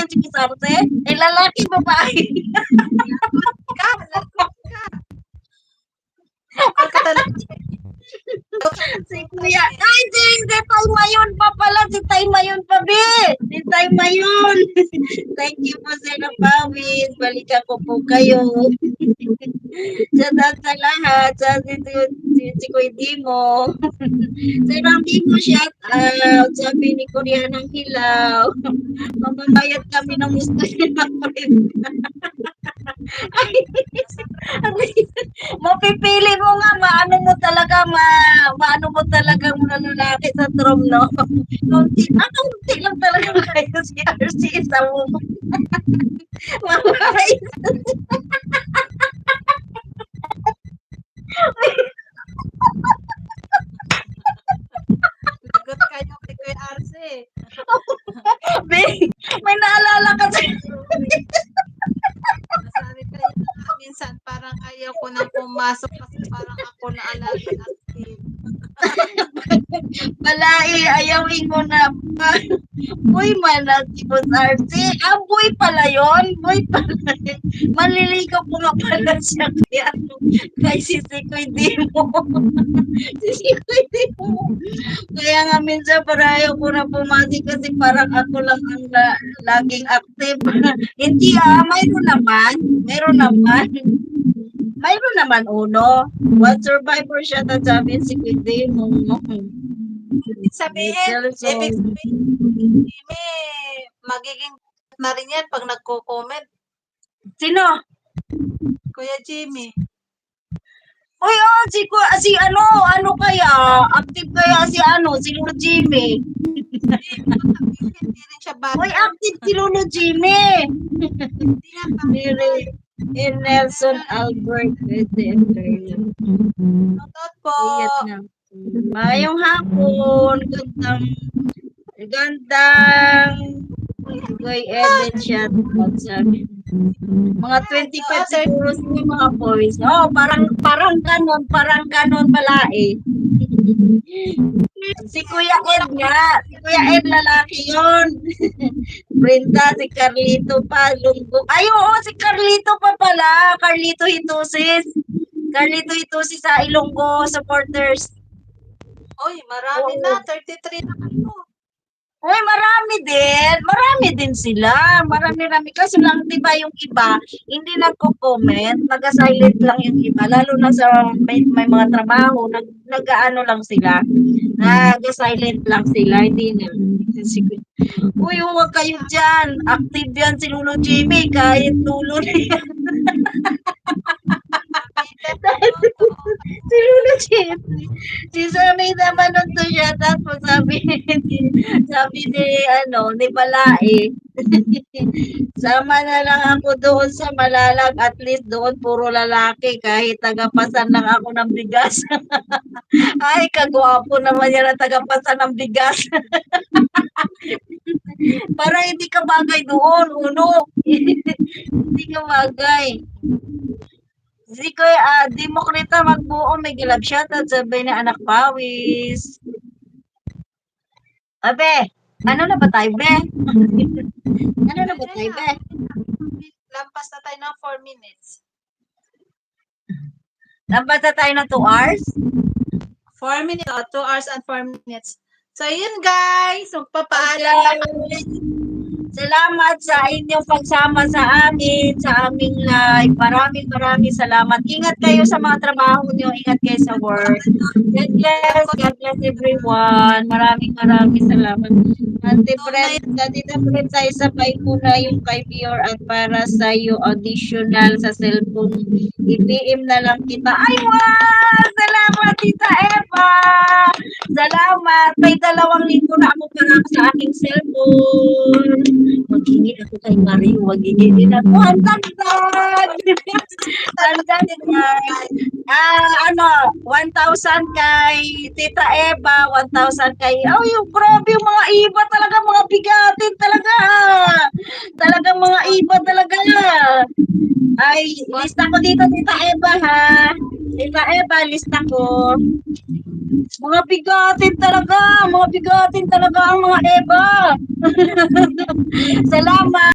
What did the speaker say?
si Kisarte? Eh, lalaki, babae. Lagot ka. Kapal ka talaga. Si Kuya. Ay, hindi. Tayma yun pa pala. Si Tayma yun pa, Bi. Si Tayma yun. Thank you po sa napawis. Balikan ko po kayo. Sa lahat. Si Kuya Dimo. Sa ibang Dimo, shout out. Sabi ni Korea ng Hilaw. Mamamayat kami ng gusto niya mapipili mo nga, maano mo talaga mga lalaki sa drum, no? Kaunti lang talaga kayo si RC sa mo. Mamay. Lagot kayo kay Kuya Arce. May naalala kasi. Nasabi kayo na minsan parang ayaw ko nang pumasok kasi parang ako na active. Balai, ayawin mo na. Boy man ang si Boss RC. Ah, boy pala yun. Boy pala yun. Maliligaw po nga pala siya kay si Sikoy Dimo. Si Sikoy Dimo. Kaya nga minsan para ayaw ko na pumati kasi parang ako lang ang laging active. Hindi mayroon naman. Mayroon naman. Mayroon naman uno. What survivor siya ta sabi si Sikoy Dimo. Ibig sabihin, magiging na rin yan pag nagko-comment. Sino? Kuya Jimmy. Uy, si ano kaya? Active kaya si Lolo Jimmy. Hindi rin siya bata. Uy, active si Lolo Jimmy. Hindi nga bata. Nelson Albert. Shoutout po. Mayong hapon. Gandang. Kuy Eden siya. Sabi. Mga 25 siguro sila mga boys. Oh, parang ganon pala eh. Si Kuya Ed nga. Si Kuya Ed lalaki yun. Brenda, si Carlito pa. Lungbog. Ay, oo, si Carlito pa pala. Carlito Hitusis. Carlito Hitusis sa Ilonggo supporters. Oy, marami na. 33 na kayo. Uy, marami din sila. Marami. Kasi lang, di ba yung iba, hindi nagko-comment, nag-silent lang yung iba. Lalo na sa may mga trabaho, nag-ano lang sila. Nag-silent lang sila. Hindi na. Uy, huwag kayo dyan. Active yan si Lolo Jimmy. Kahit Lolo na yan. Si Lolo Jimmy. Si Sammy naman nandun siya. Tapos sabi ni Balae. Sama na lang ako doon sa Malalag. At least doon puro lalaki. Kahit tagapasan lang ako ng bigas. Ay, kagwapo naman yan ang tagapasan ng bigas. Para hindi ka bagay doon, uno. Hindi ka bagay. Si Kuya, Demokrita magbuo, may gilab shoutout, sabay na anak pawis. Abe, ano na ba tayo, be? Ano na ba tayo, be? Lampas na tayo ng 4 minutes. Lampas na tayo ng 2 hours? 4 minutes, 2 hours and 4 minutes. So, yun guys, magpapaalam na Salamat sa inyong pagsama sa amin, sa aming live. Maraming salamat. Ingat kayo sa mga trabaho niyo, ingat kayo sa work. God bless everyone. Maraming salamat. Tita Fred, tayo sabay ko na yung kay Pior at para sa iyo additional sa cellphone. I-PM na lang kita. Ay, wow! Salamat, Tita Eva! Salamat! May 2,000 na ako para sa aking cellphone. Maghingi ako kay Mario. Maghingi din ako. Hantag! Hantag, guys. 1,000 kay Tita Eva, 1,000 kay, yung grabe yung mga iba talaga, mga bigatin talaga. Talagang mga iba talaga. Ay, lista ko dito, Tita Eva, ha? Tita Eva, lista ko. Mga bigatin talaga ang mga Eva. Salamat.